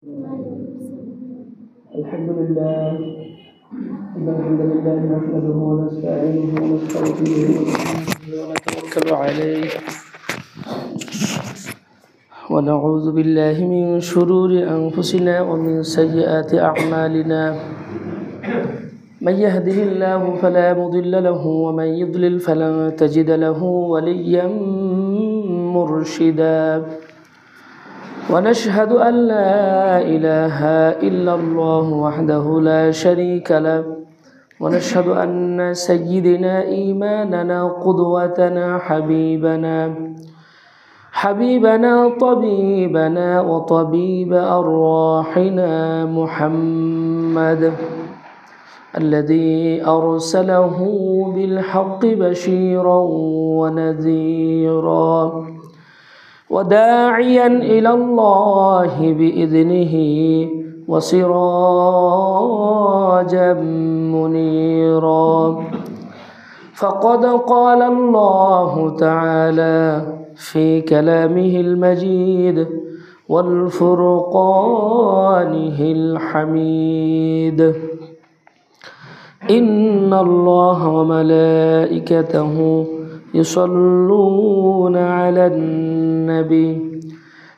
الحمد لله إن الحمد لله نحمده ونستعينه ونستغفره ونتوكل عليه ونعوذ بالله من شرور أنفسنا ومن سيئات أعمالنا من يهده الله فلا مضل له ومن يضلل فلن تجد له وليا مرشدا ونشهد أن لا إله إلا الله وحده لا شريك له ونشهد أن سيدنا إيماننا قدوتنا حبيبنا طبيبنا وطبيب أرواحنا محمد الذي أرسله بالحق بشيرا ونذيرا وداعيا إلى الله بإذنه وسراجا منيرا فقد قال الله تعالى في كلامه المجيد والفرقانه الحميد إن الله وملائكته يصلون على النبي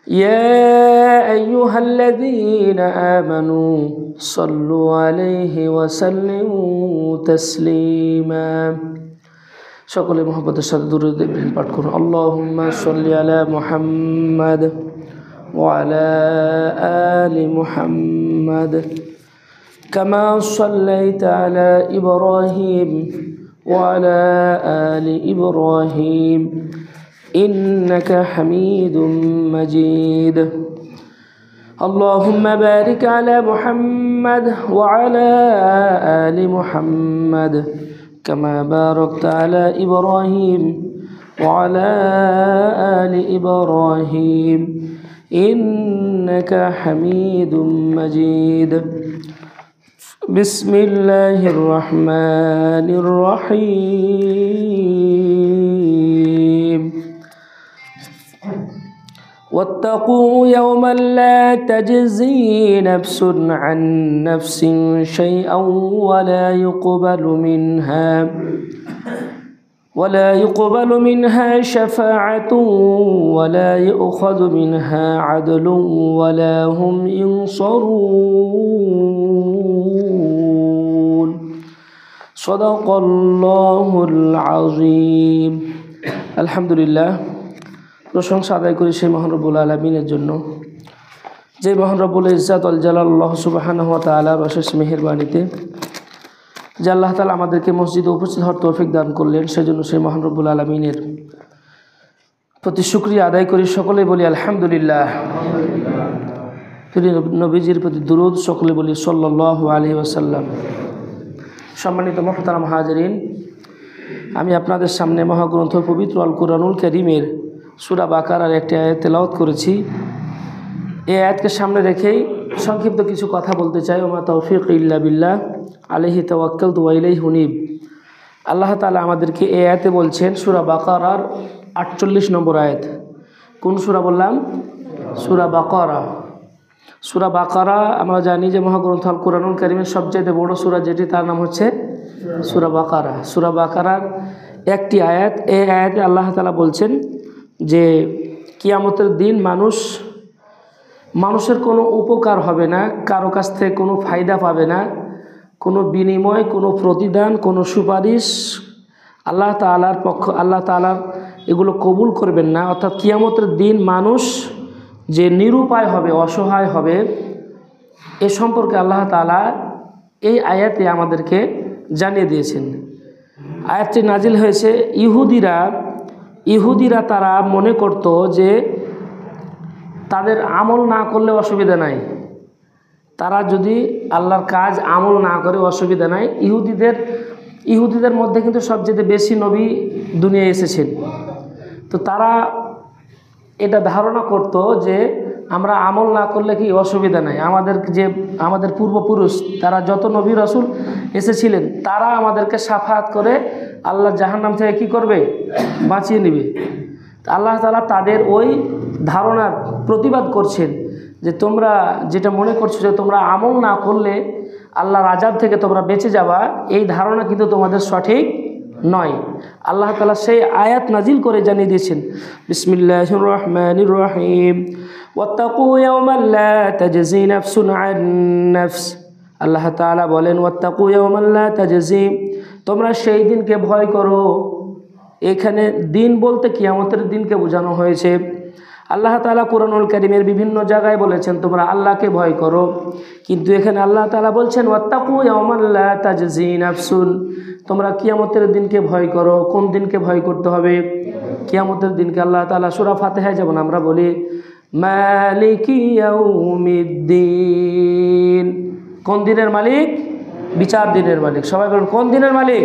يا أيها الذين آمنوا صلوا عليه وسلموا تسليما সকলে মুহাম্মদের সাথে দুরূদ ইব্রাহিম পাঠ করুন আল্লাহুম্মা সাল্লি আলা মুহাম্মাদ ওয়া আলা আলি মুহাম্মাদ কামা সাল্লাইতা আলা ইব্রাহিম وعلى آل إبراهيم إنك حميد مجيد اللهم بارك على محمد وعلى آل محمد كما باركت على إبراهيم وعلى آل إبراهيم إنك حميد مجيد بسم الله الرحمن الرحيم واتقوا يوما لا تجزي نفس عن نفس شيئا ولا يقبل منها شفاعة ولا يؤخذ منها عدل ولا هم ينصرون صدق الله العظيم الحمد لله প্রশংসা আদায় করি সেই মহান রব্বুল আলামিনের জন্য যে মহান রব্বুল ইজ্জাত ওয়াল জালাল আল্লাহ সুবহানাহু ওয়া তাআলার অশেষ মেহেরবানিতে যে আল্লাহ তাআলা আমাদেরকে মসজিদে উপস্থিত হওয়ার তৌফিক দান করলেন সেজন্য সেই মহান রব্বুল আলামিনের প্রতি শুকরিয়া আদায় করি সকলে বলি আলহামদুলিল্লাহ নবীজির প্রতি দুরূদ সকলে বলি সাল্লাল্লাহু আলাইহি ওয়াসাল্লাম সম্মানিত মুহতারাম হাজিরিন আমি আপনাদের সামনে মহাগ্রন্থ পবিত্র আল কুরআনুল কারীমের সূরা বাকারার একটি আয়াত তেলাওয়াত করেছি এই আয়াতকে সামনে রেখেই সংক্ষিপ্ত কিছু কথা বলতে চাই ওমা তৌফিক ইল্লা বিল্লাহ আলাইহি তাওয়াক্কালতু ওয়া ইলাইহি উনীব আল্লাহ তাআলা আমাদেরকে এই আয়াতে বলছেন সূরা বাকারার 48 নম্বর আয়াত কোন সূরা বললাম সূরা বাকারা আমরা জানি যে মহাগ্রন্থ আল কুরআনুল কারীমের সবচেয়ে বড় সূরা যেটি তার নাম হচ্ছে সূরা বাকারার একটি আয়াত এই আয়াতে আল্লাহ তাআলা বলছেন যে কিয়ামতের দিন মানুষের কোনো উপকার হবে না, কারো কাছ থেকে কোনো ফায়দা পাবে না, কোনো বিনিময়, কোনো প্রতিদান, কোনো সুপারিশ আল্লাহ তাআলার এগুলো কবুল করবেন না। অর্থাৎ কিয়ামতের দিন মানুষ যে নিরুপায় হবে, অসহায় হবে, এ সম্পর্কে আল্লাহ তাআলা এই আয়াতে আমাদেরকে জানিয়ে দিয়েছেন। আয়াতটি নাজিল হয়েছে ইহুদিরা তারা মনে করত যে তাদের আমল না করলে অসুবিধা নাই, তারা যদি আল্লাহর কাজ আমল না করে অসুবিধা নাই। ইহুদিদের মধ্যে কিন্তু সবচেয়ে বেশি নবী দুনিয়ায় এসেছেন, তো তারা এটা ধারণা করত যে আমরা আমল না করলে কি অসুবিধা নাই, আমাদের পূর্বপুরুষ তারা যত নবী রাসূল এসেছিলেন তারা আমাদেরকে শাফাআত করে আল্লাহ জাহান্নাম থেকে কি করবে, বাঁচিয়ে নেবে। আল্লাহ তাআলা তাদের ওই ধারণার প্রতিবাদ করছেন যে তোমরা যেটা মনে করছো যে তোমরা আমল না করলে আল্লাহর আযাব থেকে তোমরা বেঁচে যাবা, এই ধারণা কিন্তু তোমাদের সঠিক নয়। আল্লাহ তাআলা সেই আয়াত নাজিল করে জানিয়ে দিয়েছেন, বিসমিল্লাহির রহমানির রহিম, ওয়াত্তাকু ইয়াওমান লা তাজজি নাফসুন আন নাফস। আল্লাহ তাআলা বলেন, ওয়াত্তাকু ইয়াওমান লা তাজজি, তোমরা সেই দিনকে ভয় করো। এখানে দিন বলতে কিয়ামতের দিনকে বোঝানো হয়েছে। আল্লাহ তাআলা কুরআনুল কারীমের বিভিন্ন জায়গায় বলেছেন তোমরা আল্লাহকে ভয় করো, কিন্তু এখানে আল্লাহ তাআলা বলছেন ওয়াত্তাকু ইয়াওমান লা তাজজি নাফসুন, তোমরা কিয়ামতের দিনকে ভয় করো। কোন দিনকে ভয় করতে হবে? কিয়ামতের দিনকে। আল্লাহ তাআলা সূরা ফাতিহায় যেমন আমরা বলি মালিকি ইয়াউমিদ্দিন, কোন দিনের মালিক? বিচার দিনের মালিক। সবাই বলুন কোন দিনের মালিক?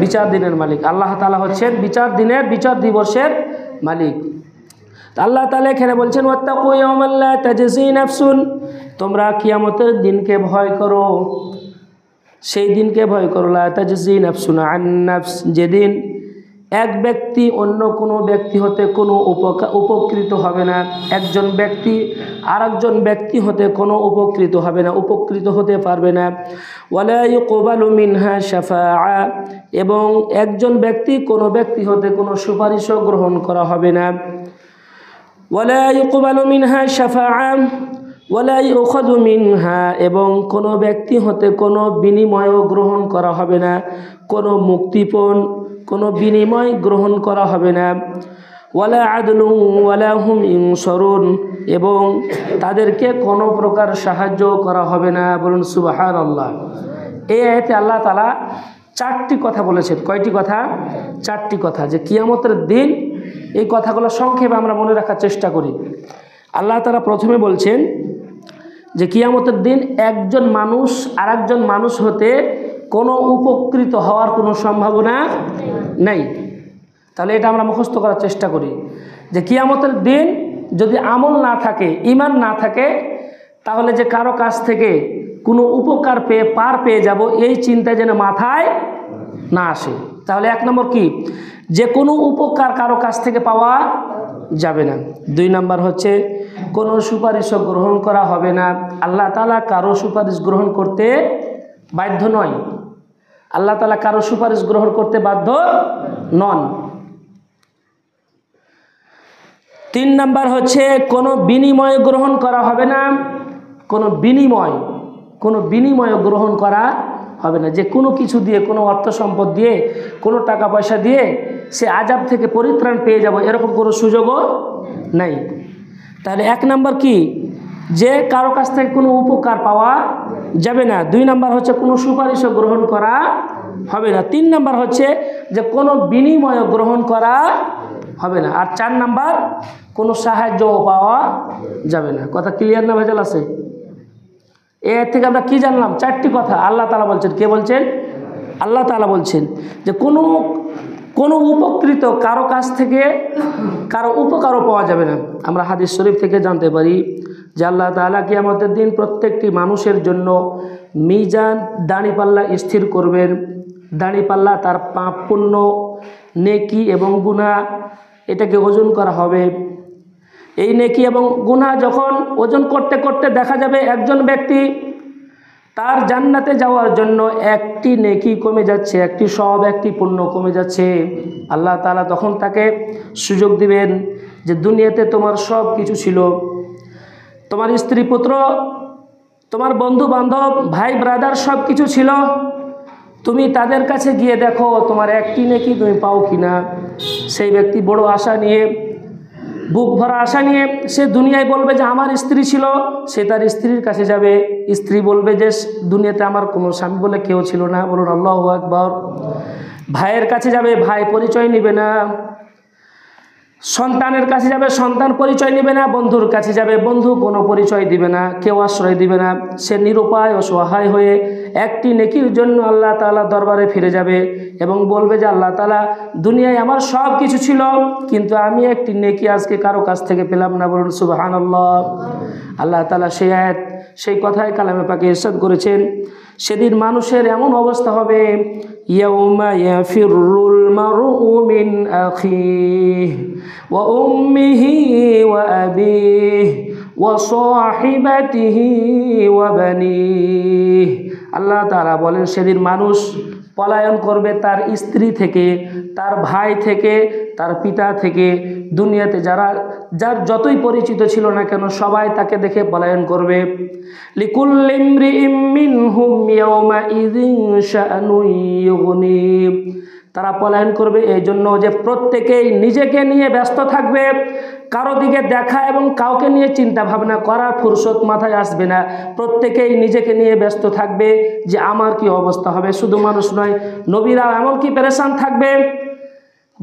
বিচার দিনের মালিক। আল্লাহ তাআলা হচ্ছেন বিচার দিনের, বিচার দিবসের মালিক। আল্লাহ তাআলা এখানে বলছেন ওয়াত্তাকু ইয়াওমান লা তাজজি নাফসুন, তোমরা কিয়ামতের দিনকে ভয় করো, সেই দিনকে ভয় করো। লা তাজজি নাফসুন আন নাফস, যেদিন এক ব্যক্তি অন্য কোনো ব্যক্তি হতে কোনো উপকৃত হবে না। একজন ব্যক্তি আরেকজন ব্যক্তি হতে কোনো উপকৃত হবে না, উপকৃত হতে পারবে না। ওয়ালা ইউকবালু মিনহা শাফাআ, এবং একজন ব্যক্তি কোনো ব্যক্তি হতে কোনো সুপারিশও গ্রহণ করা হবে না। ওয়ালা ইউকবালু মিনহা শাফাআ ওয়ালা ইউখাযু মিনহা, এবং কোনো ব্যক্তি হতে কোনো বিনিময়ও গ্রহণ করা হবে না, কোনো মুক্তিপণ, কোনো বিনিময় গ্রহণ করা হবে না। ওয়ালা আদলু ওয়ালা হুম ইনসরুন, এবং তাদেরকে কোনো প্রকার সাহায্য করা হবে না। বলুন সুবহানাল্লাহ। এই আয়াতে আল্লাহ তাআলা চারটি কথা বলেছেন। কয়টি কথা? চারটি কথা। যে কিয়ামতের দিন, এই কথাগুলো সংক্ষেপে আমরা মনে রাখার চেষ্টা করি। আল্লাহ তাআলা প্রথমে বলছেন যে কিয়ামতের দিন একজন মানুষ আরেকজন মানুষ হতে কোনো উপকৃত হওয়ার কোনো সম্ভাবনা নেই। তাহলে এটা আমরা মুখস্থ করার চেষ্টা করি যে কিয়ামতের দিন যদি আমল না থাকে, ঈমান না থাকে, তাহলে যে কারো কাছ থেকে কোনো উপকার পেয়ে পার পেয়ে যাব, এই চিন্তা যেন মাথায় না আসে। তাহলে এক নম্বর কি? যে কোনো উপকার কারো কাছ থেকে পাওয়া যাবে না। দুই নম্বর হচ্ছে কোনো সুপারিশও গ্রহণ করা হবে না। আল্লাহ তাআলা কারো সুপারিশ গ্রহণ করতে বাধ্য নয়। আল্লাহ তাআলা কারো সুপারিশ গ্রহণ করতে বাধ্য নন। তিন নাম্বার হচ্ছে কোনো বিনিময় গ্রহণ করা হবে না। কোনো বিনিময় গ্রহণ করা হবে না। যে কোনো কিছু দিয়ে, কোনো অর্থ সম্পদ দিয়ে, কোনো টাকা পয়সা দিয়ে সে আযাব থেকে পরিত্রাণ পেয়ে যাব, এরকম কোনো সুযোগও নাই। তাহলে এক নাম্বার কি? যে কারো কাছ থেকে কোনো উপকার পাওয়া যাবে না। দুই নাম্বার হচ্ছে কোনো সুপারিশও গ্রহণ করা হবে না। তিন নাম্বার হচ্ছে যে কোনো বিনিময় গ্রহণ করা হবে না। আর চার নাম্বার কোনো সাহায্যও পাওয়া যাবে না। কথা ক্লিয়ার না ভেজাল আছে? এর থেকে আমরা কি জানলাম? চারটি কথা আল্লাহ তাআলা বলছেন। কে বলছেন? আল্লাহ তাআলা বলছেন যে কোনো উপকৃত কারো কাছ থেকে কারো উপকারও পাওয়া যাবে না। আমরা হাদিস শরীফ থেকে জানতে পারি যে আল্লাহ তাআলা কিয়ামতের দিন প্রত্যেকটি মানুষের জন্য মিজান, দাঁড়িপাল্লা স্থির করবেন। দাঁড়িপাল্লা তার পাপ, পুণ্য, নেকি এবং গুনাহ, এটাকে ওজন করা হবে। এই নেকি এবং গুনাহ যখন ওজন করতে করতে দেখা যাবে একজন ব্যক্তি তার জান্নাতে যাওয়ার জন্য একটি নেকি কমে যাচ্ছে, একটি সওয়াব, একটি পুণ্য কমে যাচ্ছে, আল্লাহ তাআলা তখন তাকে সুযোগ দিবেন যে দুনিয়াতে তোমার সব কিছু ছিল, তোমার স্ত্রী পুত্র, তোমার বন্ধু বান্ধব, ভাই ব্রাদার সব কিছু ছিল, তুমি তাদের কাছে গিয়ে দেখো তোমার একটি নেকি তুমি পাও কিনা। সেই ব্যক্তি বড় আশা নিয়ে, বুক ভরা আশা নিয়ে সে দুনিয়ায় বলবে যে আমার স্ত্রী ছিল, সে তার স্ত্রীর কাছে যাবে। স্ত্রী বলবে যে দুনিয়াতে আমার কোনো স্বামী বলে কেউ ছিল না। বলুন আল্লাহু আকবার। ভাইয়ের কাছে যাবে, ভাই পরিচয় নেবে না। সন্তানের কাছে যাবে, সন্তান পরিচয় নেবে না। বন্ধুর কাছে যাবে, বন্ধু কোনো পরিচয় দিবে না, কেউ আশ্রয় দিবে না। সে নিরুপায়, অসহায় হয়ে একটি নেকির জন্য আল্লাহ তাআলা দরবারে ফিরে যাবে এবং বলবে যে আল্লাহ তাআলা, দুনিয়ায় আমার সব কিছু ছিল, কিন্তু আমি একটি নেকি আজকে কারো কাছ থেকে পেলাম না। বলুন সুবহানাল্লাহ। আল্লাহ তাআলা সেই আয়াত, সেই কথায় কালামে পাকে ইরশাদ করেছেন, সেদিন মানুষের এমন অবস্থা হবে, ইয়াউমা ইয়াফিরুল মারউ মিন আখিহি ওয়া উম্মিহি ওয়া আবিহি وصاحبته وبنيه। আল্লাহ তাআলা বলেন সেদিন মানুষ পলায়ন করবে তার স্ত্রী থেকে, তার ভাই থেকে, তার পিতা থেকে। দুনিয়াতে যার যতই পরিচিত ছিল না কেন সবাই তাকে দেখে পলায়ন করবে। লিকুল্লি ইমরিইম মিনহুম ইয়াওমাইযিন শাআনুন ইউগনি। তারা পলায়ন করবে এই জন্য যে প্রত্যেকেই নিজেকে নিয়ে ব্যস্ত থাকবে, কারো দিকে দেখা এবং কাউকে নিয়ে চিন্তা ভাবনা করার ফুরসত মাথায় আসবে না। প্রত্যেকেই নিজেকে নিয়ে ব্যস্ত থাকবে যে আমার কি অবস্থা হবে। শুধু মানুষ নয়, নবীরাও এমনকি পেরেশান থাকবে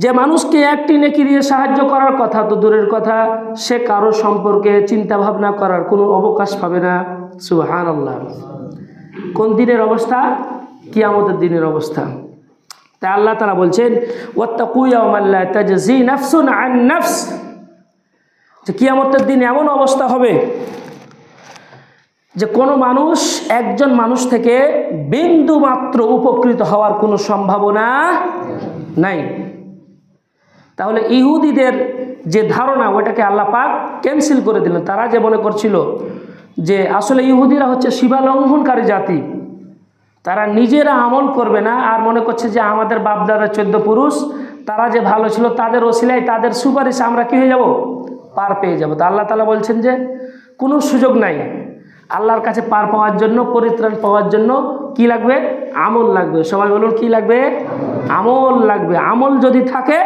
যে মানুষকে একটি নেকি দিয়ে সাহায্য করার কথা তো দূরের কথা, সে কারো সম্পর্কে চিন্তা ভাবনা করার কোনো অবকাশ পাবে না। সুবহানাল্লাহ। কোন দিনের অবস্থা? কিয়ামতের দিনের অবস্থা। তাই আল্লাহ তাআলা বলছেন ওয়াত্তাকু ইয়াওমান লা তাজজি নাফসুন আন নাফস, যে কিয়ামতের দিন এমন অবস্থা হবে যে কোনো মানুষ একজন মানুষ থেকে বিন্দু মাত্র উপকৃত হওয়ার কোনো সম্ভাবনা নাই। তাহলে ইহুদিদের যে ধারণা ওটাকে আল্লাহ পাক ক্যান্সেল করে দিলেন। তারা যে মনে করছিল যে আসলে ইহুদিরা হচ্ছে সীমা লঙ্ঘনকারী জাতি, তারা নিজেরা আমল করবে না আর মনে করছে যে আমাদের বাপদাদা 14 পুরুষ তারা যে ভালো ছিল তাদের ওসিলায় তাদের সুপারিশ আমরা কি হয়ে যাব, পার পেয়ে যাব। তো আল্লাহ তাআলা বলছেন যে কোনো সুযোগ নাই। আল্লাহর কাছে পার পাওয়ার জন্য, পরিত্রাণ পাওয়ার জন্য কি লাগবে? আমল লাগবে। সবাই বলুন কি লাগবে? আমল লাগবে। আমল যদি থাকে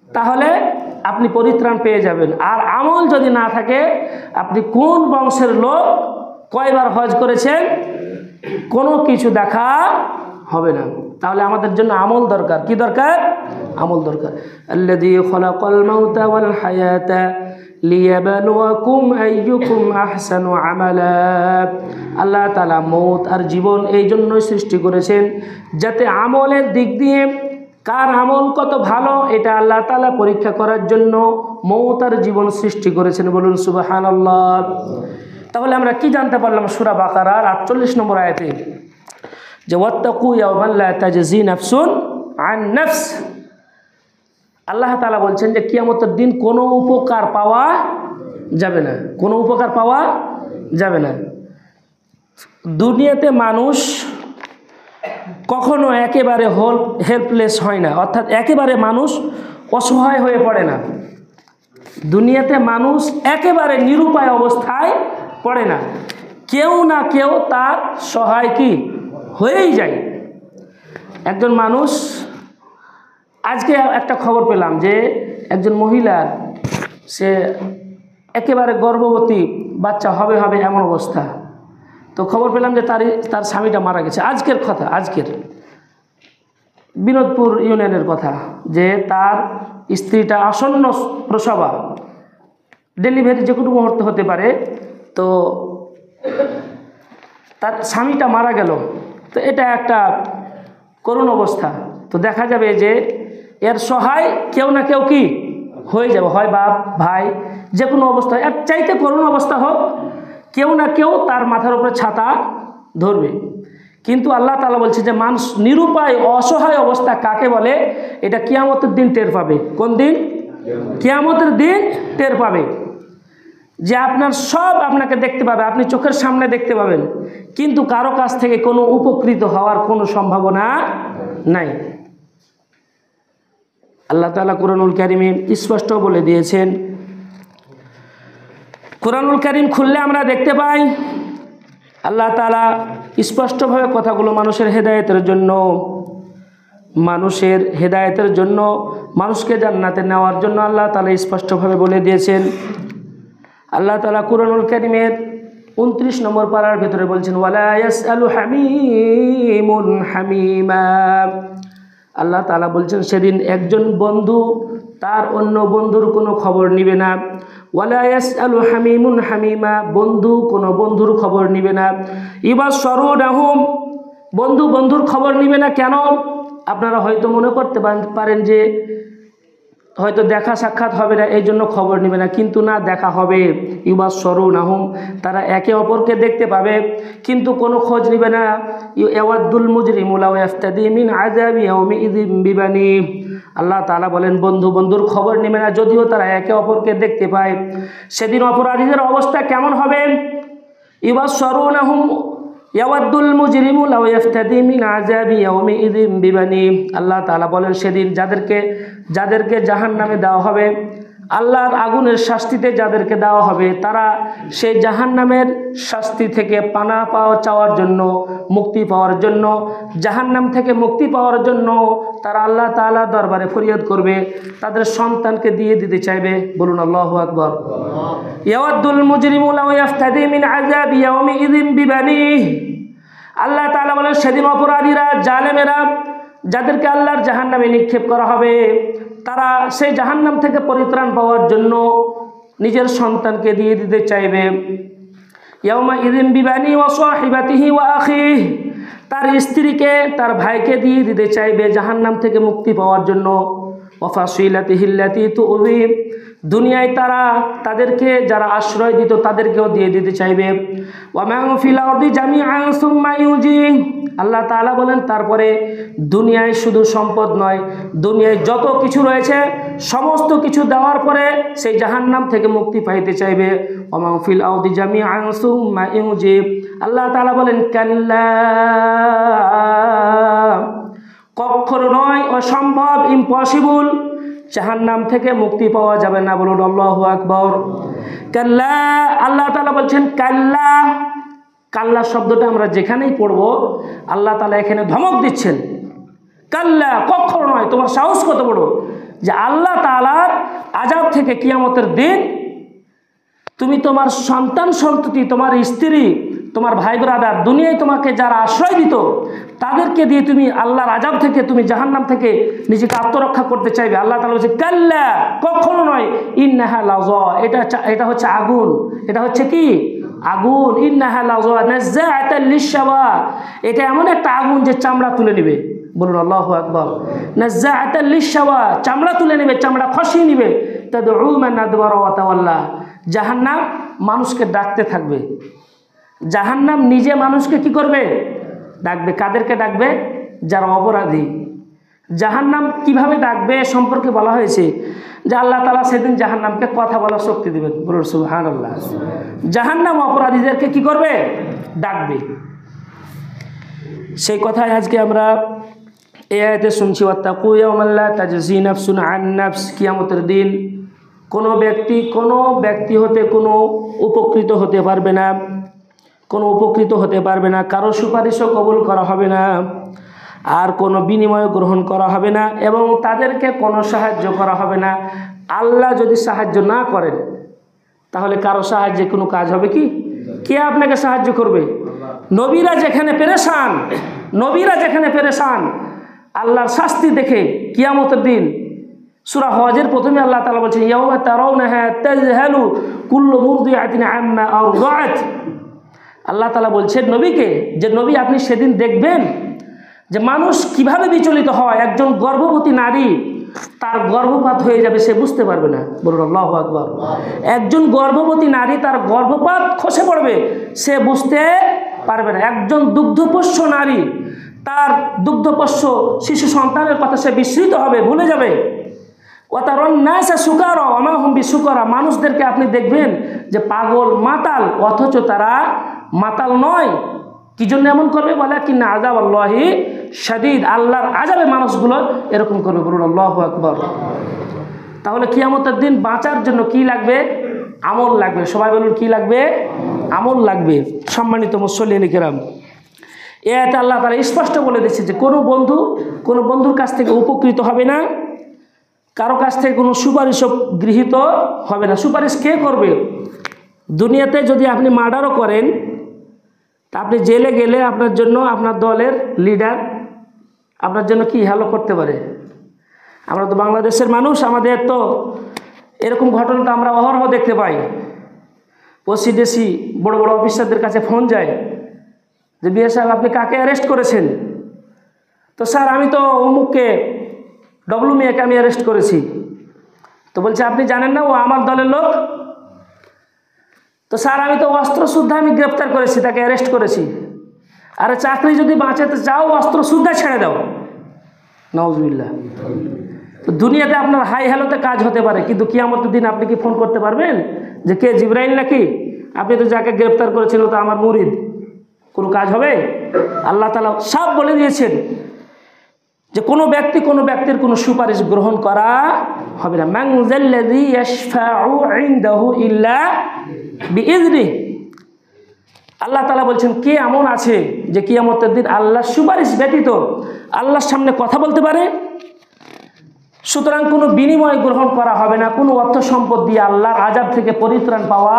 তাহলে আপনি পরিত্রাণ পেয়ে যাবেন। আর আমল যদি না থাকে, আপনি কোন বংশের লোক, কয়বার হজ করেছেন, কোনো কিছু দেখা হবে না। তাহলে আমাদের জন্য আমল দরকার। কি দরকার? আমল দরকার। আল্লাযী খালাকাল মাউতা ওয়াল হায়াতা লিয়াবলুয়াকুম আইয়ুকুম আহসানু আমালা। আল্লাহ তাআলা মৌত আর জীবন এই জন্যই সৃষ্টি করেছেন যাতে আমলের দিক দিয়ে কার আমল কত ভালো এটা আল্লাহ তাআলা পরীক্ষা করার জন্য মৌত আর জীবন সৃষ্টি করেছেন। বলুন সুবহানাল্লাহ। তাহলে আমরা কি জানতে পারলাম সূরা বাকারার 48 নম্বর আয়াতে, যে ওয়াত্তাকু ইয়াওমান লা তাজজি নাফসুন আন নাফস। আল্লাহ তাআলা বলছেন যে কিয়ামতের দিন কোনো উপকার পাওয়া যাবে না, কোনো উপকার পাওয়া যাবে না। দুনিয়াতে মানুষ কখনো একেবারে হেল্পলেস হয় না, অর্থাৎ একেবারে মানুষ অসহায় হয়ে পড়ে না। দুনিয়াতে মানুষ একেবারে নিরুপায় অবস্থায় পড়ে না, কেউ না কেউ তার সহায় কি হয়েই যায়। একজন মানুষ, আজকে একটা খবর পেলাম যে একজন মহিলার সে একেবারে গর্ভবতী, বাচ্চা হবে এমন অবস্থা। তো খবর পেলাম যে তার স্বামীটা মারা গেছে। আজকের কথা, আজকের বিনোদপুর ইউনিয়নের কথা, যে তার স্ত্রীটা আসন্ন প্রসবা, ডেলিভারি যে কোনো মুহূর্তে হতে পারে, তো তার স্বামীটা মারা গেল। তো এটা একটা করুণ অবস্থা। তো দেখা যাবে যে এর সহায় কেউ না কেউ কি হয়ে যাবে, হয় বাপ, ভাই, যে কোনো অবস্থা, এর চাইতে করুণ অবস্থা হোক, কেউ না কেউ তার মাথার উপরে ছাতা ধরবে। কিন্তু আল্লাহ তাআলা বলছে যে মানুষ নিরুপায় অসহায় অবস্থা কাকে বলে, এটা কিয়ামতের দিন টের পাবে। কোন দিন? কিয়ামতের দিন টের পাবে। যে আপনার সব আপনাকে দেখতে পাবে, আপনি চোখের সামনে দেখতে পাবেন, কিন্তু কারো কাছ থেকে কোনো উপকৃত হওয়ার কোনো সম্ভাবনা নাই। আল্লাহ তাআলা কুরআনুল কারীমে স্পষ্ট বলে দিয়েছেন। কুরআনুল কারীম খুললে আমরা দেখতে পাই আল্লাহ তাআলা স্পষ্টভাবে কথাগুলো মানুষের হেদায়েতের জন্য, মানুষকে জান্নাতে নেওয়ার জন্য আল্লাহ তাআলা স্পষ্টভাবে বলে দিয়েছেন। আল্লাহ তাআলা কুরআনুল কারীমের 29 নম্বর পারার ভিতরে বলছেন ওয়ালা ইয়াসআলু হামীমুন হামীমা। আল্লাহ তাআলা বলছেন সেদিন একজন বন্ধু তার অন্য বন্ধুর কোনো খবর নিবে না। ওয়ালা ইয়াসআলু হামীমুন হামীমা, বন্ধু কোনো বন্ধুর খবর নিবে না। ইবাশশারুনাহুম, বন্ধু বন্ধুর খবর নিবে না। কেন? আপনারা হয়তো মনে করতে পারেন যে হয়তো দেখা সাক্ষাৎ হবে না, এই জন্য খবর নেবে না, কিন্তু না, দেখা হবে। ইবাশশারুনাহুম, তারা একে অপরকে দেখতে পাবে কিন্তু কোনো খোঁজ নেবে না। ইয়াওয়াদ্দুল মুজরিমু লাউ ইফতাদি মিন আযাবি ইয়াউমিযিন বিবানি। আল্লাহ তাআলা বলেন, বন্ধু বন্ধুর খবর নেবে না যদিও তারা একে অপরকে দেখতে পায়। সেদিন অপরাধীদের অবস্থা কেমন হবে? ইউবাশশিরুনহুম ইয়াওয়াদ্দুল মুজরিমু লাউ ইফতাদি মিন আযাবি ইয়াউমিইযিন বিবানি। আল্লাহ তাআলা বলেন, সেদিন যাদেরকে জাহান্নামে দেওয়া হবে, আল্লাহর আগুনের শাস্তিতে যাদেরকে দেওয়া হবে, তারা সেই জাহান্নামের শাস্তি থেকে পানা চাওয়ার জন্য, মুক্তি পাওয়ার জন্য, জাহান্নাম থেকে মুক্তি পাওয়ার জন্য তারা আল্লাহ তাআলার দরবারে ফরিয়াদ করবে, তাদের সন্তানকে দিয়ে দিতে চাইবে। বলুন আল্লাহু আকবার। ইয়াওয়াদ্দুল মুজরিমু লাউ ইফতাদি মিন আযাবি ইয়াউমিইযিন বিবানিহি। আল্লাহ তাআলা বলেন, সেদিন অপরাধীরা, জালেমেরা, যাদেরকে আল্লাহর জাহান্নামে নিক্ষেপ করা হবে, তারা সেই জাহান্নাম থেকে পরিত্রাণ পাওয়ার জন্য নিজের সন্তানকে দিয়ে দিতে চাইবে। ইয়াউমাইযিন বিবানি ওয়া সাহিবাতিহি ওয়া আখিহি। তার স্ত্রীকে, তার ভাইকে দিয়ে দিতে চাইবে জাহান্নাম থেকে মুক্তি পাওয়ার জন্য। ওয়া ফাসিলাতিহি আল্লাতী তু'যি। দুনিয়ায় তারা তাদেরকে যারা আশ্রয় দিত তাদেরকেও দিয়ে দিতে চাইবে। ওয়া মান ফিল আরদি জামিআন সুম্মা ইউজি। আল্লাহ তাআলা বলেন, তারপরে দুনিয়ায় শুধু সম্পদ নয়, দুনিয়ায় যত কিছু রয়েছে সমস্ত কিছু দেওয়ার পরে সেই জাহান্নাম থেকে মুক্তি পাইতে চাইবে। ওয়া মান ফিল আরদি জামিআন সুম্মা ইউজি। আল্লাহ তাআলা বলেন, কাল্লা, কখনো নয়, অসম্ভব, ইম্পসিবল, জাহান্নাম থেকে মুক্তি পাওয়া যাবে না। বলুন আল্লাহু আকবার। কাল্লা, আল্লাহ তাআলা বলছেন কাল্লা। কাল্লা শব্দটা আমরা যেখানেই পড়ব আল্লাহ তাআলা এখানে ধমক দিচ্ছেন। কাল্লা, কখনো নয়। তোমার সাহস কত বড় যে আল্লাহ তাআলার আযাব থেকে কিয়ামতের দিন তুমি তোমার সন্তান সন্ততি, তোমার স্ত্রী, তোমার ভাই ব্রাদার, দুনিয়ায় তোমাকে যারা আশ্রয় দিত তাদেরকে দিয়ে তুমি আল্লাহর আযাব থেকে, তুমি জাহান্নাম থেকে নিজেকে আত্মরক্ষা করতে চাইবে। আল্লাহ তাআলা বলছে কাল্লা, কখনো নয়। ইন্নাহা লাযা, এটা হচ্ছে আগুন। এটা হচ্ছে কি? আগুন। ইন্নাহা লাযা নাযাআতাল লিশশাওয়া। এটা এমন একটা আগুন যে চামড়া তুলে নেবে। বলুন আল্লাহু আকবার। নাযাআতাল লিশশাওয়া, চামড়া তুলে নেবে, চামড়া খসিয়ে নেবে। তাদউ মান আদবারা ওয়া তাওয়াল্লা। জাহান্নাম মানুষকে ডাকতে থাকবে। জাহান্নাম নিজে মানুষকে কি করবে? ডাকবে। কাদেরকে ডাকবে? যারা অপরাধী। জাহান্নাম কিভাবে ডাকবে সম্পর্কে বলা হয়েছে যে আল্লাহ তাআলা সেদিন জাহান্নামকে কথা বলার শক্তি দিবেন। বলুন সুবহানাল্লাহ। জাহান্নাম অপরাধীদেরকে কি করবে? ডাকবে। সেই কথাই আজকে আমরা এই আয়াতে শুনছি, ওয়াত্তাকু ইয়াওমান লা তাজজি নাফসুন আন নাফস। কিয়ামতের দিন কোনো ব্যক্তি হতে কোনো উপকৃত হতে পারবে না, কোনো উপকৃত হতে পারবে না, কারো সুপারিশও কবুল করা হবে না, আর কোনো বিনিময় গ্রহণ করা হবে না, এবং তাদেরকে কোনো সাহায্য করা হবে না। আল্লাহ যদি সাহায্য না করেন তাহলে কারো সাহায্যে কোনো কাজ হবে কি? কে আপনাকে সাহায্য করবে? নবীরা যেখানে পেরেশান আল্লাহর শাস্তি দেখে কিয়ামতের দিন। সূরা হজের প্রথমে আল্লাহ তাআলা বলছেন, ইয়াওমা তারাউনাহা তাযহালু কুল্লু মুরদিআতিন আম্মা আরদাআত। আল্লাহ তাআলা বলছেন নবীকে, যে নবী আপনি সেদিন দেখবেন যে মানুষ কিভাবে বিচলিত হয়। একজন গর্ভবতী নারী, তার গর্ভপাত হয়ে যাবে, সে বুঝতে পারবে না। বলুন আল্লাহু আকবার। একজন গর্ভবতী নারী, তার গর্ভপাত খসে পড়বে, সে বুঝতে পারবে না। একজন দুগ্ধপোষ্য নারী, তার দুগ্ধপোষ্য শিশু সন্তানের কথা সে বিস্মৃত হবে, ভুলে যাবে। ওয়াতারান নাসা সুকারা ওয়া মা হুম বিসুকারা। মানুষদেরকে আপনি দেখবেন যে পাগল, মাতাল, অথচ তারা মাতাল নয়। কি জন্য এমন করবে? ওয়ালাকিন্না আযাবাল্লাহি শাদীদ। আল্লাহর আযাবে মানুষগুলো এরকম করবে। বলুন আল্লাহু আকবার। তাহলে কিয়ামতের দিন বাঁচার জন্য কি লাগবে? আমল লাগবে। সবাই বলুন কি লাগবে? আমল লাগবে। সম্মানিত মুসল্লিন কিরাম, এতে আল্লাহ তাআলা স্পষ্ট বলে দিচ্ছে যে কোনো বন্ধুর কাছ থেকে উপকৃত হবে না, কারো কাছ থেকে কোনো সুপারিশও গৃহীত হবে না। সুপারিশ কে করবে? দুনিয়াতে যদি আপনি মার্ডারও করেন, তা আপনি জেলে গেলে আপনার জন্য আপনার দলের লিডার আপনার জন্য কি হ্যালো করতে পারে? আমরা তো বাংলাদেশের মানুষ, আমাদের তো এরকম ঘটনাটা আমরা অহরহ দেখতে পাই। ওসিডিসি বড় বড় অফিসারদের কাছে ফোন যায় যে বিএস সাহেব আপনি কাকে অ্যারেস্ট করেছেন? তো স্যার আমি তো অমুককে, ডব্লু মিয়াকে আমি অ্যারেস্ট করেছি। তো বলছে আপনি জানেন না ও আমার দলের লোক? তো স্যার আমি তো অস্ত্রশুদ্ধা আমি গ্রেপ্তার করেছি, তাকে অ্যারেস্ট করেছি। আরে চাকরি যদি বাঁচাতে চাও অস্ত্রশুদ্ধা ছেড়ে দাও। নাউজুবিল্লাহ। তো দুনিয়াতে আপনার হাই হ্যালোতে কাজ হতে পারে, কিন্তু কিয়ামতের দিন আপনি কি ফোন করতে পারবেন যে কে জিবরাইল নাকি? আপনি তো যাকে গ্রেপ্তার করেছেন ও তো আমার মুরিদ, কোনো কাজ হবে? আল্লাহ তাআলা সব বলে দিয়েছেন যে কোনো ব্যক্তির কোনো সুপারিশ গ্রহণ করা হবে না। মান যাল্লাযী ইয়াশফাউ ইনদাহু ইল্লা বিইজনিহি। আল্লাহ তাআলা বলছেন কে এমন আছে যে কিয়ামতের দিন আল্লাহর সুপারিশ ব্যতীত আল্লাহর সামনে কথা বলতে পারে? সুতরাং কোনো বিনিময় গ্রহণ করা হবে না, কোনো অর্থ সম্পদ দিয়ে আল্লাহর আযাব থেকে পরিত্রাণ পাওয়া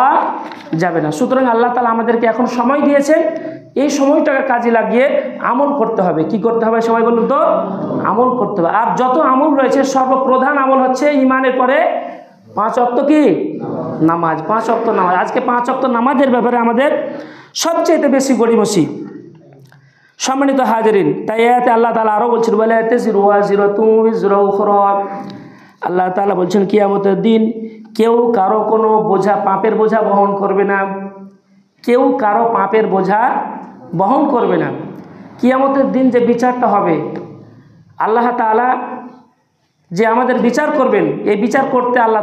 যাবে না। সুতরাং আল্লাহ তাআলা আমাদেরকে এখন সময় দিয়েছেন, এই সময়টাকে কাজে লাগিয়ে আমল করতে হবে। কি করতে হবে সবাই বলুন তো? আমল করতে হবে। আর যত আমল রয়েছে সর্বপ্রধান আমল হচ্ছে ঈমানের পরে 5 ওয়াক্ত কি নামাজ, 5 ওয়াক্ত নামাজ। আজকে 5 ওয়াক্ত নামাজের ব্যাপারে আমাদের সবচেয়ে বেশি গড়িমসি। সম্মানিত হাজিরিন, তাই আয়াতে আল্লাহ তাআলা আরও বলছেন ওয়ালা তাজিরু ওয়াজিরাতুন উযরা উখরা। আল্লাহ তাআলা বলছেন কিয়ামতের দিন কেউ কারো কোনো বোঝা, পাপের বোঝা বহন করবে না, কেউ কারো পাপের বোঝা বহন করবে না। কিয়ামতের দিন যে বিচারটা হবে, আল্লাহ তাআলা যে আমাদের বিচার করবেন, এই বিচার করতে আল্লাহ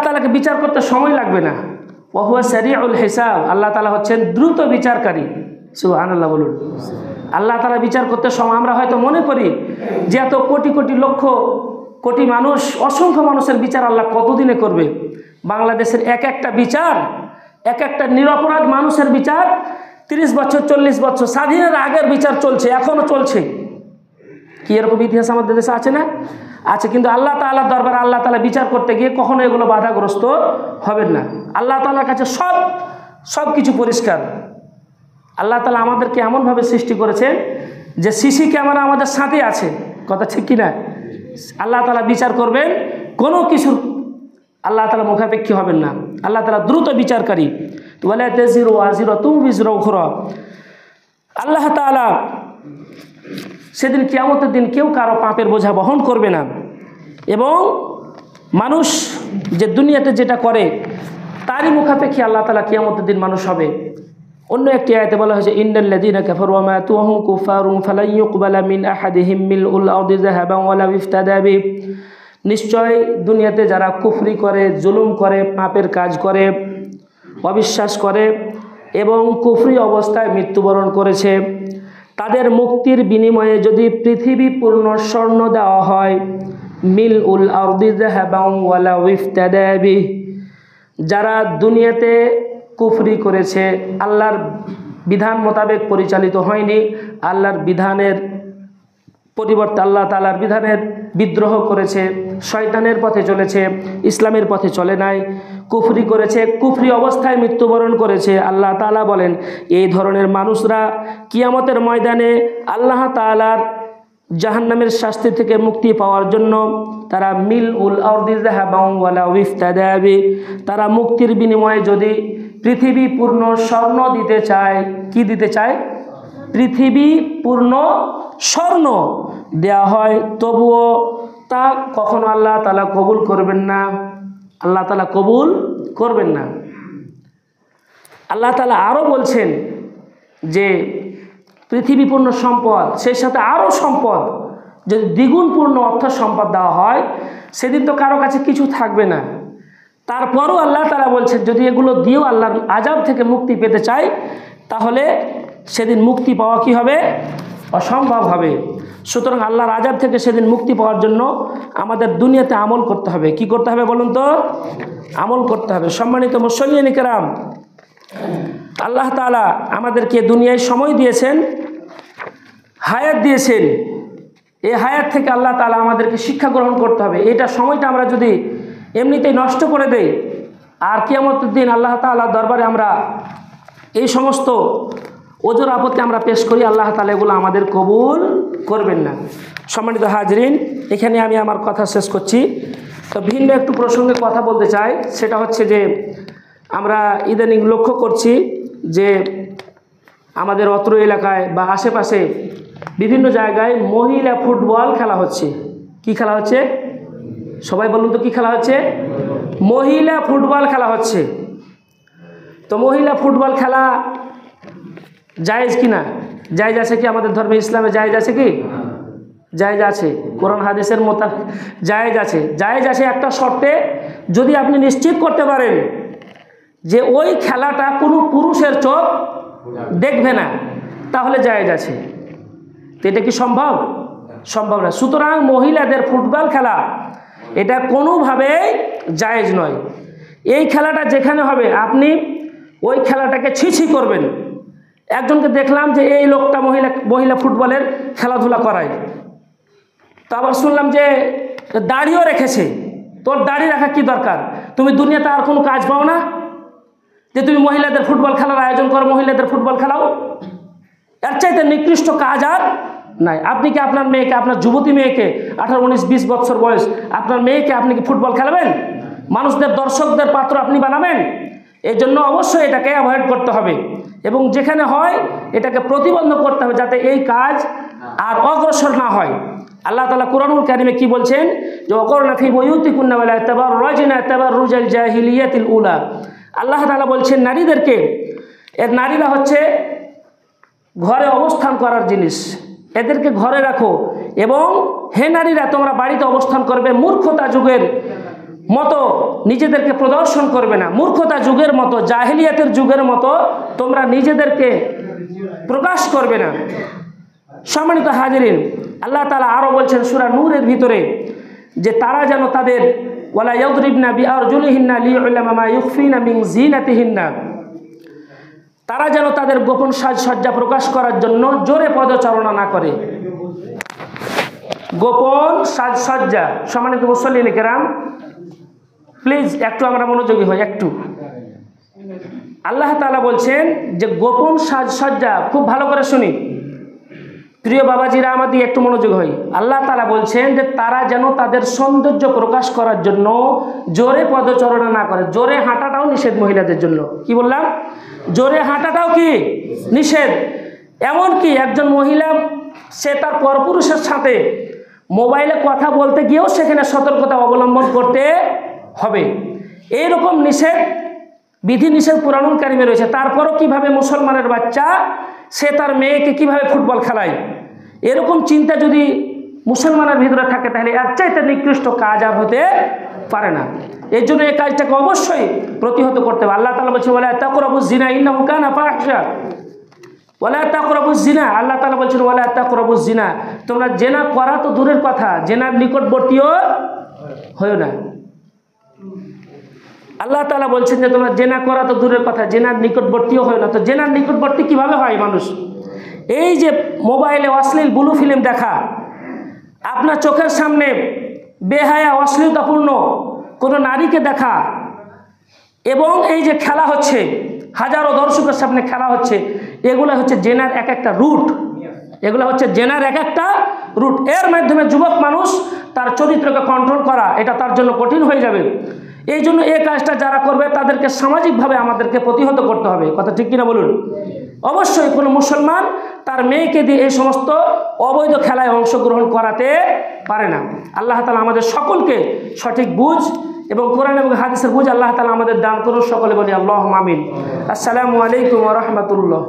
তাআলাকে বিচার করতে সময় লাগবে না। ওয়া হুয়া সারিউল হিসাব। আল্লাহ তাআলা হচ্ছেন দ্রুত বিচারকারী। সুবহানাল্লাহ বলুন। আল্লাহ তাআলা বিচার করতে সময়, আমরা হয়তো মনে করি যে এত কোটি কোটি লক্ষ কোটি মানুষ, অসংখ্য মানুষের বিচার আল্লাহ কতদিনে করবে। বাংলাদেশের একটা বিচার, একটা নিরপরাধ মানুষের বিচার 30 বছর 40 বছর স্বাধীনের আগের বিচার চলছে, এখনও চলছে। কি এরকম ইতিহাস আমাদের দেশে আছে না? আছে। কিন্তু আল্লাহ তাআলার দরবারে আল্লাহ তাআলা বিচার করতে গিয়ে কখনো এগুলো বাধাগ্রস্ত হবেন না। আল্লাহ তাআলার কাছে সব কিছু পরিষ্কার। আল্লাহ তাআলা আমাদেরকে এমনভাবে সৃষ্টি করেছেন যে সিসি ক্যামেরা আমাদের সাথে আছে, কথা ঠিক কিনা? আল্লাহ তাআলা বিচার করবেন, কোনো কিছু আল্লাহ তাআলা মুখাপেক্ষী হবেন না। আল্লাহ তাআলা দ্রুত বিচারকারী। ওয়ালা তাজিরু ওয়াজিরাতুন বিজরা উখরা। আল্লাহ তাআলা সেদিন কিয়ামতের দিন কেউ কারো পাপের বোঝা বহন করবে না, এবং মানুষ যে দুনিয়াতে যেটা করে তারই মুখাপেক্ষী আল্লাহ তাআলা কিয়ামতের দিন মানুষ হবে। অন্য একটি আয়াতে বলা হয়েছে ইন্নাল্লাযীনা কাফারু ওয়া মাতু ওয়া হুম কুফারুন ফালান ইউকবালা মিন আহাদিহিম মিলউল আরদি যাহাবান ওয়ালা ইফতাদা বি। নিশ্চয় দুনিয়াতে যারা কুফরি করে, জুলুম করে, পাপের কাজ করে, অবিশ্বাস করে এবং কুফরি অবস্থায় মৃত্যুবরণ করেছে, তাদের মুক্তির বিনিময়ে যদি পৃথিবী পূর্ণ স্বর্ণ দেওয়া হয়, মিলউল আরদি যাহাবান ওয়ালা ইফতাদা বি। যারা দুনিয়াতে কুফরি করেছে, আল্লাহর বিধান মোতাবেক পরিচালিত হয়নি, আল্লাহর বিধানের পরিবর্তে আল্লাহ তাআলার বিধানের বিদ্রোহ করেছে, শয়তানের পথে চলেছে, ইসলামের পথে চলে নাই, কুফরি করেছে, কুফরি অবস্থায় মৃত্যুবরণ করেছে, আল্লাহ তাআলা বলেন এই ধরনের মানুষরা কিয়ামতের ময়দানে আল্লাহ তাআলার জাহান্নামের শাস্তি থেকে মুক্তি পাওয়ার জন্য তারা মিলউল আরদি যাহাবান ওয়ালা ইফতাদা বি, তারা মুক্তির বিনিময়ে যদি পৃথিবী পূর্ণ স্বর্ণ দিতে চায়, কি দিতে চায়? পৃথিবী পূর্ণ স্বর্ণ দেয়া হয়, তবুও তা কখনো আল্লাহ তাআলা কবুল করবেন না। আল্লাহ তাআলা কবুল করবেন না। আল্লাহ তাআলা আরও বলছেন যে পৃথিবী পূর্ণ সম্পদ, সেই সাথে আরও সম্পদ, যদি দ্বিগুণ পূর্ণ অর্থ সম্পদ দেওয়া হয়, সেদিন তো কারো কাছে কিছু থাকবে না। তারপরও আল্লাহ তাআলা বলছেন যদি এগুলো দিয়েও আল্লাহর আযাব থেকে মুক্তি পেতে চাই, তাহলে সেদিন মুক্তি পাওয়া কি হবে? অসম্ভব হবে। সুতরাং আল্লাহর আযাব থেকে সেদিন মুক্তি পাওয়ার জন্য আমাদের দুনিয়াতে আমল করতে হবে। কি করতে হবে বলুন তো? আমল করতে হবে। সম্মানিত মুসল্লিয়ানে কেরাম, আল্লাহ তাআলা আমাদেরকে দুনিয়ায় সময় দিয়েছেন, হায়াত দিয়েছেন। এই হায়াত থেকে আল্লাহ তাআলা আমাদেরকে শিক্ষা গ্রহণ করতে হবে। এটা সময়টা আমরা যদি এমনিতেই নষ্ট করে দেই, আর কিয়ামতের দিন আল্লাহ তাআলার দরবারে আমরা এই সমস্ত ওজর আপত্তি আমরা পেশ করি, আল্লাহ তাআলা এগুলো আমাদের কবুল করবেন না। সম্মানিত হাজরিন, এখানে আমি আমার কথা শেষ করছি। তো ভিন্ন একটু প্রসঙ্গে কথা বলতে চাই, সেটা হচ্ছে যে আমরা ইদানিং লক্ষ্য করছি যে আমাদের অত্র এলাকায় বা আশেপাশে বিভিন্ন জায়গায় মহিলা ফুটবল খেলা হচ্ছে। কি খেলা হচ্ছে? সবাই বলুন তো কি খেলা হচ্ছে? মহিলা ফুটবল খেলা হচ্ছে। তো মহিলা ফুটবল খেলা জায়েজ কি না? জায়েজ আছে কি? আমাদের ধর্মে ইসলামে জায়েজ আছে কি? জায়েজ আছে, কোরআন হাদিসের মোতাবেক জায়েজ আছে। জায়েজ আছে একটা শর্তে, যদি আপনি নিশ্চিত করতে পারেন যে ওই খেলাটা কোনো পুরুষের চোখ দেখবে না, তাহলে জায়েজ আছে। তো এটা কি সম্ভব? সম্ভব না। সুতরাং মহিলাদের ফুটবল খেলা এটা কোনোভাবেই জায়েজ নয়। এই খেলাটা যেখানে হবে আপনি ওই খেলাটাকে ছি করবেন। একজনকে দেখলাম যে এই লোকটা মহিলা ফুটবলের খেলাধুলা করায়, তো আবার শুনলাম যে দাড়িও রেখেছে। তোর দাড়ি রাখা কি দরকার? তুমি দুনিয়াতে আর কোনো কাজ পাও না যে তুমি মহিলাদের ফুটবল খেলার আয়োজন করো, মহিলাদের ফুটবল খেলাও? এর চাইতে নিকৃষ্ট কাজ আর নাই। আপনি কি আপনার মেয়েকে, আপনার যুবতী মেয়েকে 18, 19, 20 বছর বয়স আপনার মেয়েকে আপনি কি ফুটবল খেলাবেন? মানুষদের, দর্শকদের পাত্র আপনি বানাবেন? এই জন্য অবশ্যই এটাকে অ্যাভয়েড করতে হবে এবং যেখানে হয় এটাকে প্রতিবন্ধ করতে হবে যাতে এই কাজ আর অগ্রসর না হয়। আল্লাহ তাআলা কুরআনুল কারীমে কি বলছেন? যে ওয়াকরনা ফি বুয়ুতিকুন্না ওয়ালা তাবাররাজনা তাবাররুজাল জাহিলিয়াতিল উলা। আল্লাহ তাআলা বলছেন নারীদেরকে, এর নারীরা হচ্ছে ঘরে অবস্থান করার জিনিস, এদেরকে ঘরে রাখো এবং হে নারীরা তোমরা বাড়িতে অবস্থান করবে, মূর্খতা যুগের মতো নিজেদেরকে প্রদর্শন করবে না, মূর্খতা যুগের মতো, জাহিলিয়াতের যুগের মতো তোমরা নিজেদেরকে প্রকাশ করবে না। সম্মানিত হাজিরিন, আল্লাহ তাআলা আরও বলছেন সূরা নূরের ভিতরে যে তারা যেন তাদের ওয়ালা ইয়াদরিবনা বিআরজুলিহিন্না লিয়ুলামা মা ইউখফিনা মিন জিনাতিহিন্না, তারা যেন তাদের গোপন সাজসজ্জা প্রকাশ করার জন্য জোরে পদচারণা না করে। গোপন সাজসজ্জা, সম্মানিত মুসল্লিন কিরাম প্লিজ একটু আমরা মনোযোগী হই একটু। আল্লাহ তাআলা বলছেন যে গোপন সাজসজ্জা, খুব ভালো করে শুনি প্রিয় বাবাজিরা, আমাদের একটু মনোযোগ হই। আল্লাহ তাআলা বলছেন যে তারা যেন তাদের সৌন্দর্য প্রকাশ করার জন্য জোরে পদচারণা না করে। জোরে হাঁটাটাও নিষেধ মহিলাদের জন্য। কি বললাম? জোরে হাঁটাটাও কি নিষেধ। এমনকি একজন মহিলা সে তার পরপুরুষের সাথে মোবাইলে কথা বলতে গিয়েও সেখানে সতর্কতা অবলম্বন করতে হবে। এইরকম নিষেধ, বিধিনিষেধ কুরআনুল কারীমে রয়েছে। তারপরও কিভাবে মুসলমানের বাচ্চা সে তার মেয়েকে কিভাবে ফুটবল খেলায়, এরকম চিন্তা যদি মুসলমানের ভিতরে থাকে তাহলে এর চাইতে নিকৃষ্ট কাজ আর হতে পারে না। এই জন্য এই কাজটাকে অবশ্যই প্রতিহত করতে হবে। আল্লাহ তাআলা বলছেন ওয়ালা তাকরাবুজ জিনা ইন্নাহু কানা ফাহিশা, ওয়ালা তাকরাবুজ জিনা, আল্লাহ তাআলা বলছেন ওয়ালা তাকরাবুজ জিনা, তোমরা জেনা করা তো দূরের কথা, জেনার নিকটবর্তীও হয়ো না। আল্লাহ তাআলা বলছেন যে তোমরা জেনা করা তো দূরের কথা, জেনার নিকটবর্তীও হয় না। তো জেনার নিকটবর্তী কিভাবে হয় মানুষ? এই যে মোবাইলে অশ্লীল ব্লু ফিল্ম দেখা, আপনার চোখের সামনে বেহায়া অশ্লীলতাপূর্ণ কোনো নারীকে দেখা, এবং এই যে খেলা হচ্ছে, হাজারো দর্শকের সামনে খেলা হচ্ছে, এগুলো হচ্ছে জেনার এক একটা রুট। এগুলো হচ্ছে জেনার এক একটা রুট। এর মাধ্যমে যুবক মানুষ তার চরিত্রকে কন্ট্রোল করা এটা তার জন্য কঠিন হয়ে যাবে। এই জন্য এই কাজটা যারা করবে তাদেরকে সামাজিকভাবে আমাদেরকে প্রতিহত করতে হবে। কথা ঠিক কিনা বলুন? অবশ্যই কোনো মুসলমান তার মেয়েকে দিয়ে এই সমস্ত অবৈধ খেলায় অংশগ্রহণ করাতে পারে না। আল্লাহ তাআলা আমাদের সকলকে সঠিক বুঝ এবং কোরআন এবং হাদিসের বুঝ আল্লাহ তাআলা আমাদের দান করুন। সকলে বলি আল্লাহুম্মা আমিন। আসসালামু আলাইকুম ওয়া রাহমাতুল্লাহ।